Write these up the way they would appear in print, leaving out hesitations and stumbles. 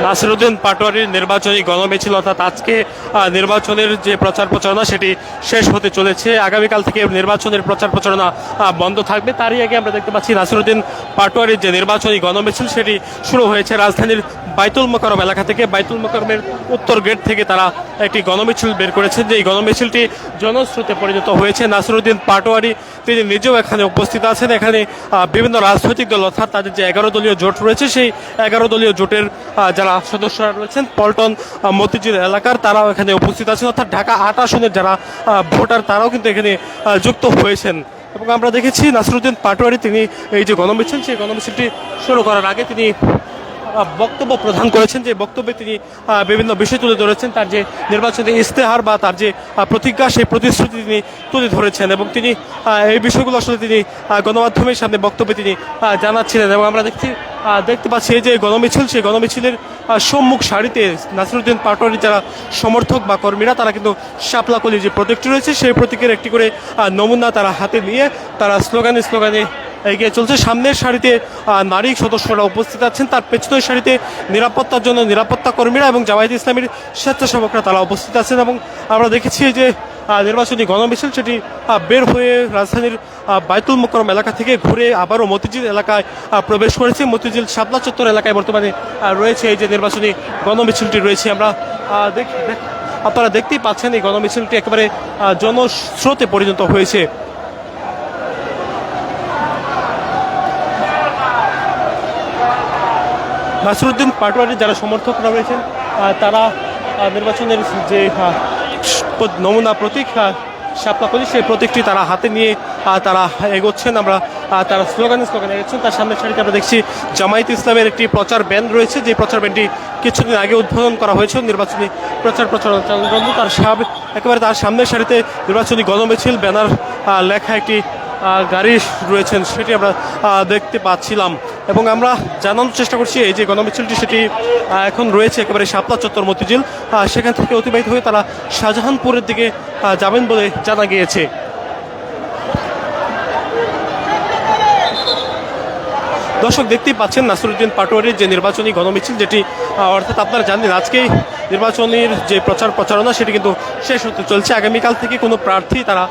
নাসিরউদ্দিন পাটোয়ারির নির্বাচনী গণমিছিল অর্থাৎ আজকে নির্বাচনের যে প্রচার প্রচারণা সেটি শেষ হতে চলেছে। আগামীকাল থেকে নির্বাচনের প্রচার প্রচারণা বন্ধ থাকবে। তারই আগে আমরা দেখতে পাচ্ছি নাসিরউদ্দিন পাটোয়ারির যে নির্বাচনী গণমিছিল সেটি শুরু হয়েছে রাজধানীর বাইতুল মোকাররম এলাকা থেকে। বাইতুল মোকাররমের উত্তর গেট থেকে তারা একটি গণমিছিল বের করেছেন, যে এই গণমিছিলটি জনস্রোতে পরিণত হয়েছে। নাসিরউদ্দিন পাটোয়ারি তিনি নিজেও এখানে উপস্থিত আছেন। এখানে বিভিন্ন রাজনৈতিক দল অর্থাৎ তাদের যে 11 দলীয় জোট রয়েছে সেই 11 দলীয় জোটের যারা সদস্যরা রয়েছেন পল্টন মতিঝিল এলাকার, তারাও এখানে উপস্থিত আছেন। অর্থাৎ ঢাকা 8 আসনের যারা ভোটার তারাও কিন্তু এখানে যুক্ত হয়েছেন। এবং আমরা দেখেছি নাসিরউদ্দিন পাটোয়ারি তিনি এই যে গণমিছিল সেই গণমিছিলটি শুরু করার আগে তিনি বক্তব্য প্রদান করেছেন। যে বক্তব্যে তিনি বিভিন্ন বিষয় তুলে ধরেছেন, তার যে নির্বাচনী ইস্তেহার বা তার যে প্রতিজ্ঞা সেই প্রতিশ্রুতি তিনি তুলে ধরেছেন এবং তিনি এই বিষয়গুলো আসলে তিনি গণমাধ্যমের সামনে বক্তব্যে তিনি জানাচ্ছিলেন। এবং আমরা দেখতে পাচ্ছি এই যে গণমিছিল সেই গণমিছিলের সম্মুখ সারিতে নাসিরউদ্দিন পাটোয়ারির যারা সমর্থক বা কর্মীরা তারা কিন্তু শাপলাকলির যে প্রতীকটি রয়েছে সেই প্রতীকের একটি করে নমুনা তারা হাতে নিয়ে তারা স্লোগানে এগিয়ে চলছে। সামনের সারিতে নারী সদস্যরা উপস্থিত আছেন, তার পেছনের সারিতে নিরাপত্তার জন্য নিরাপত্তা কর্মীরা এবং জামায়াতে ইসলামীর স্বেচ্ছাসেবকরা তারা উপস্থিত আছেন। এবং আমরা দেখেছি যে নির্বাচনী গণমিছিল সেটি বের হয়ে রাজধানীর বাইতুল মোকাররম এলাকা থেকে ঘুরে আবারও মতিঝিল এলাকায় প্রবেশ করেছে। মতিঝিল শাপলা চত্বর এলাকায় বর্তমানে রয়েছে এই যে নির্বাচনী গণমিছিলটি রয়েছে। আমরা আপনারা দেখতেই পাচ্ছেন এই গণমিছিলটি একেবারে জনস্রোতে পরিণত হয়েছে। নাসিরউদ্দিন পাটোয়ারির যারা সমর্থকরা রয়েছেন তারা নির্বাচনের যে নমুনা প্রতীক শাপলাকলি সেই প্রতীকটি তারা হাতে নিয়ে তারা এগোচ্ছেন। আমরা তারা স্লোগানে এগোচ্ছেন। তার সামনের সারিতে আমরা দেখছি জামায়াতে ইসলামের একটি প্রচার ব্যান রয়েছে, যে প্রচার ব্যানটি কিছুদিন আগে উদ্বোধন করা হয়েছে। নির্বাচনী প্রচারণা তার একেবারে তার সামনের সারিতে নির্বাচনী গণমিছিল ব্যানার লেখা একটি গাড়ি রয়েছেন সেটি আমরা দেখতে পাচ্ছিলাম। এবং আমরা জানানোর চেষ্টা করছি এই যে গণমিছিলটি সেটি এখন রয়েছে একেবারে শাপলা চত্বর মতিঝিল, সেখান থেকে অতিবাহিত হয়ে তারা শাহজাহানপুরের দিকে যাবেন বলে জানা গিয়েছে। দর্শক দেখতেই পাচ্ছেন নাসিরউদ্দিন পাটোয়ারির যে নির্বাচনী গণমিছিল, যেটি অর্থাৎ আপনারা জানেন আজকেই নির্বাচনের যে প্রচার প্রচারণা সেটি কিন্তু শেষ হতে চলছে। আগামীকাল থেকে কোনো প্রার্থী তারা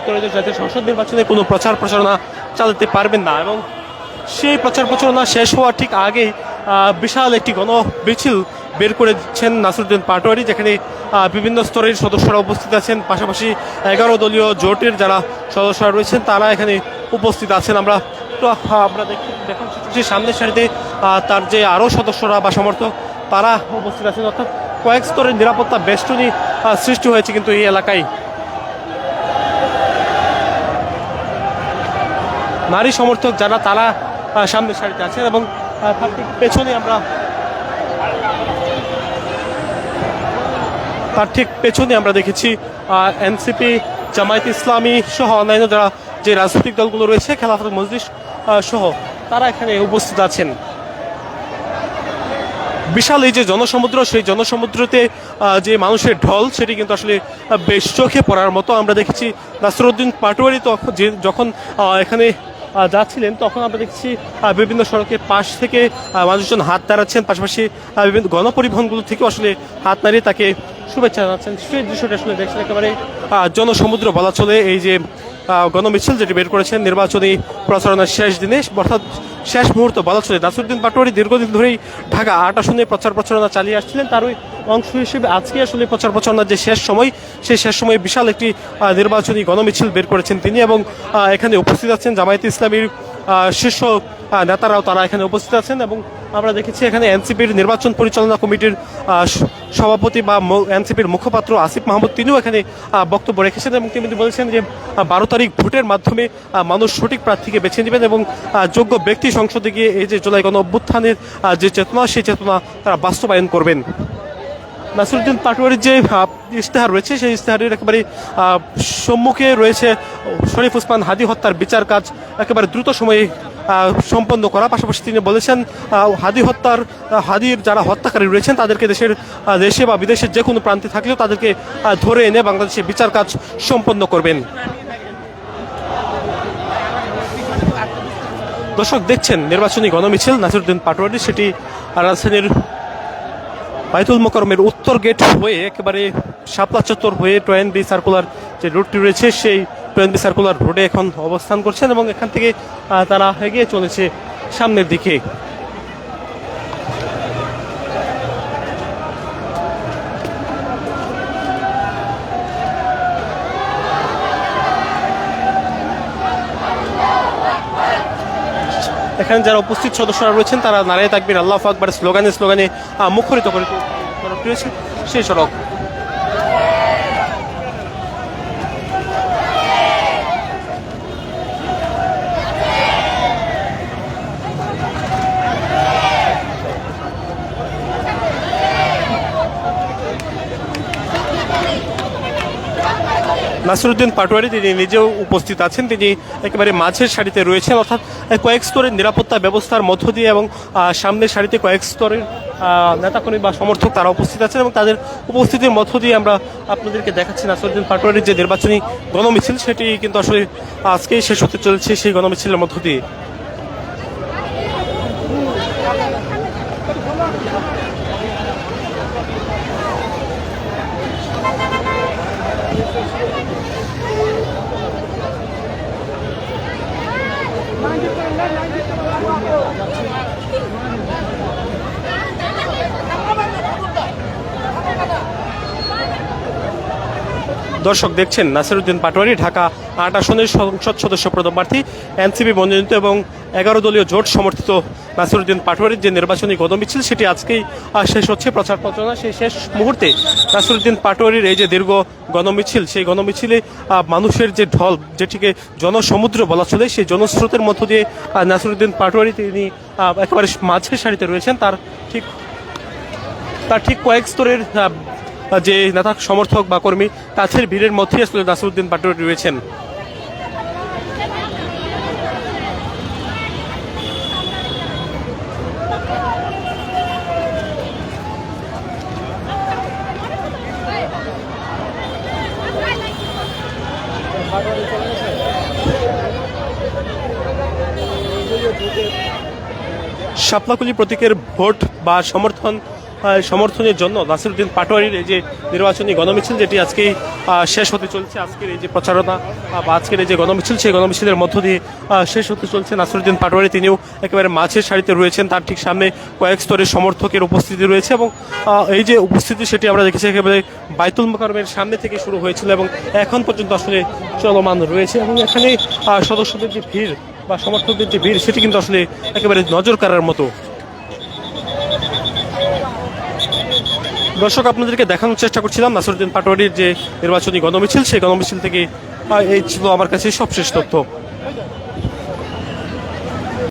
ত্রয়োদশ জাতীয় সংসদ নির্বাচনে কোনো প্রচার প্রচারণা চালাতে পারবেন না। এবং সেই প্রচার প্রচারণা শেষ হওয়ার ঠিক আগেই বিশাল একটি গণমিছিল বের করেছেন নাসিরউদ্দিন পাটোয়ারি, যেখানে বিভিন্ন স্তরের সদস্যরা উপস্থিত আছেন। পাশাপাশি 11 দলীয় জোটের যারা সদস্যরা রয়েছেন তারা এখানে উপস্থিত আছেন। আমরা দেখুন সামনের সারিতে তার যে আরও সদস্যরা বা সমর্থক তারা উপস্থিত আছেন। অর্থাৎ কয়েক স্তরের নিরাপত্তা বেষ্টনী সৃষ্টি হয়েছে কিন্তু এই এলাকায়। নারী সমর্থক যারা তারা সামনের সারিতে আছেন এবং তার ঠিক পেছনে আমরা দেখেছি এনসিপি, জামায়াতে ইসলামী সহ অন্যান্য যারা যে রাজনৈতিক দলগুলো রয়েছে, খেলাফত মজলিস সহ তারা এখানে উপস্থিত আছেন। বিশাল এই যে জনসমুদ্র, সেই জনসমুদ্রতে যে মানুষের ঢল সেটি কিন্তু আসলে বেশ চোখে পড়ার মতো। আমরা দেখেছি নাসিরউদ্দিন পাটোয়ারি যখন এখানে যাচ্ছিলেন তখন আমরা দেখছি বিভিন্ন সড়কের পাশ থেকে মানুষজন হাত দাঁড়াচ্ছেন, পাশাপাশি বিভিন্ন গণপরিবহনগুলো থেকেও আসলে হাত নাড়িয়ে তাকে শুভেচ্ছা জানাচ্ছেন। সেই দৃশ্যটা আসলে দেখছেন একেবারে জনসমুদ্র বলা চলে এই যে গণমিছিল যেটি বের করেছেন নির্বাচনী প্রচারণার শেষ দিনে, অর্থাৎ শেষ মুহূর্ত বলা চলে। নাসিরউদ্দিন পাটোয়ারি দীর্ঘদিন ধরেই ঢাকা 8 আসনে প্রচার প্রচারণা চালিয়ে আসছিলেন। তারই অংশ হিসেবে আজকে আসলে প্রচার প্রচারণার যে শেষ সময় সেই শেষ সময়ে বিশাল একটি নির্বাচনী গণমিছিল বের করেছেন তিনি। এবং এখানে উপস্থিত আছেন জামায়াতে ইসলামীর শীর্ষ নেতারাও তারা এখানে উপস্থিত আছেন। এবং আমরা দেখেছি এখানে এনসিপির নির্বাচন পরিচালনা কমিটির সভাপতি বা এনসিপির মুখপাত্র আসিফ মাহমুদ তিনিও এখানে বক্তব্য রেখেছেন এবং তিনি বলেছেন যে 12 তারিখ ভোটের মাধ্যমে মানুষ সঠিক প্রার্থীকে বেছে নেবেন এবং যোগ্য ব্যক্তি সংসদে গিয়ে এই যে জুলাই গণ অভ্যুত্থানের যে চেতনা সেই চেতনা তারা বাস্তবায়ন করবেন। নাসিরউদ্দিন পাটোয়ারির যে ইশতেহার রয়েছে সেই ইশতেহারের একেবারে সম্মুখে রয়েছে শরীফ ওসমান হাদি হত্যার বিচার কাজ একেবারে দ্রুত সময়ে সম্পন্ন করা। পাশাপাশি তিনি বলেছেন হাদির যারা হত্যাকারী রয়েছেন তাদেরকে দেশে বা বিদেশের যে কোনো প্রান্তে থাকলেও তাদেরকে ধরে এনে বাংলাদেশে বিচার কাজ সম্পন্ন করবেন। দর্শক দেখছেন নির্বাচনী গণমিছিল নাসিরউদ্দিন পাটোয়ারি, সেটি রাজধানীর বাইতুল মোকাররমের উত্তর গেট হয়ে একেবারে শাপলা চত্বর হয়ে টোয়েন বি সার্কুলার যে রুটটি রয়েছে সেই টোয়েন বি সার্কুলার রোডে এখন অবস্থান করছেন এবং এখান থেকে তারা এগিয়ে চলেছে সামনের দিকে। এখানে যারা উপস্থিত সদস্যরা রয়েছেন তারা নারায়ে তাকবীর আল্লাহু আকবার স্লোগানে মুখরিত করে রয়েছে সেই সড়ক। নাসিরউদ্দিন পাটোয়ারি তিনি নিজেও উপস্থিত আছেন, তিনি একেবারে মাঝের সারিতে রয়েছেন, অর্থাৎ কয়েক স্তরের নিরাপত্তা ব্যবস্থার মধ্য দিয়ে এবং সামনের সারিতে কয়েক স্তরের নেতাকর্মী বা সমর্থক তারা উপস্থিত আছেন এবং তাদের উপস্থিতির মধ্য দিয়ে আমরা আপনাদেরকে দেখাচ্ছি নাসিরউদ্দিন পাটোয়ারির যে নির্বাচনী গণমিছিল সেটি কিন্তু আসলে আজকেই শেষ হতে চলেছে সেই গণমিছিলের মধ্য দিয়ে। দর্শক দেখছেন নাসিরউদ্দিন পাটোয়ারি ঢাকা ৮ আসনের সংসদ সদস্য প্রার্থী, এনসিপি মনোনীত এবং 11 দলীয় জোট সমর্থিত নাসিরউদ্দিন পাটোয়ারির যে নির্বাচনী গণমিছিল সেটি আজকেই শেষ হচ্ছে প্রচার প্রচারণা। সেই শেষ মুহূর্তে নাসিরউদ্দিন পাটোয়ারির এই যে দীর্ঘ গণমিছিল, সেই গণমিছিলে মানুষের যে ঢল, যেটিকে জনসমুদ্র বলা চলে, সেই জনস্রোতের মধ্য দিয়ে নাসিরউদ্দিন পাটোয়ারি তিনি একেবারে মাঝের সারিতে রয়েছেন। তার ঠিক কয়েক স্তরের যে নেতা সমর্থক বা কর্মী তাদের ভিড়ের মধ্যেই আসলে নাসিরউদ্দিন পাটোয়ারি রয়েছেন। শাপলাকুলি প্রতীকের ভোট বা সমর্থনের জন্য নাসিরউদ্দিন পাটোয়ারির এই যে নির্বাচনী গণমিছিল যেটি আজকেই শেষ হতে চলছে, আজকের এই যে প্রচারণা বা আজকের এই যে গণমিছিল সেই গণমিছিলের মধ্য দিয়ে শেষ হতে চলছে। নাসিরউদ্দিন পাটোয়ারি তিনিও একেবারে মাঝের সারিতে রয়েছেন, তার ঠিক সামনে কয়েক স্তরের সমর্থকের উপস্থিতি রয়েছে এবং এই যে উপস্থিতি সেটি আমরা দেখেছি একেবারে বাইতুল মোকাররমের সামনে থেকে শুরু হয়েছিল এবং এখন পর্যন্ত আসলে চলমান রয়েছে এবং এখানে সদস্যদের যে ভিড় বা সমর্থকদের যে ভিড় সেটি কিন্তু আসলে একেবারে নজর কাড়ার মতো। দর্শক আপনাদেরকে দেখানোর চেষ্টা করছিলাম নাসিরউদ্দিন পাটোয়ারির যে নির্বাচনী গণমিছিল, সেই গণমিছিল থেকে এই ছিল আমার কাছে সবশেষ তথ্য।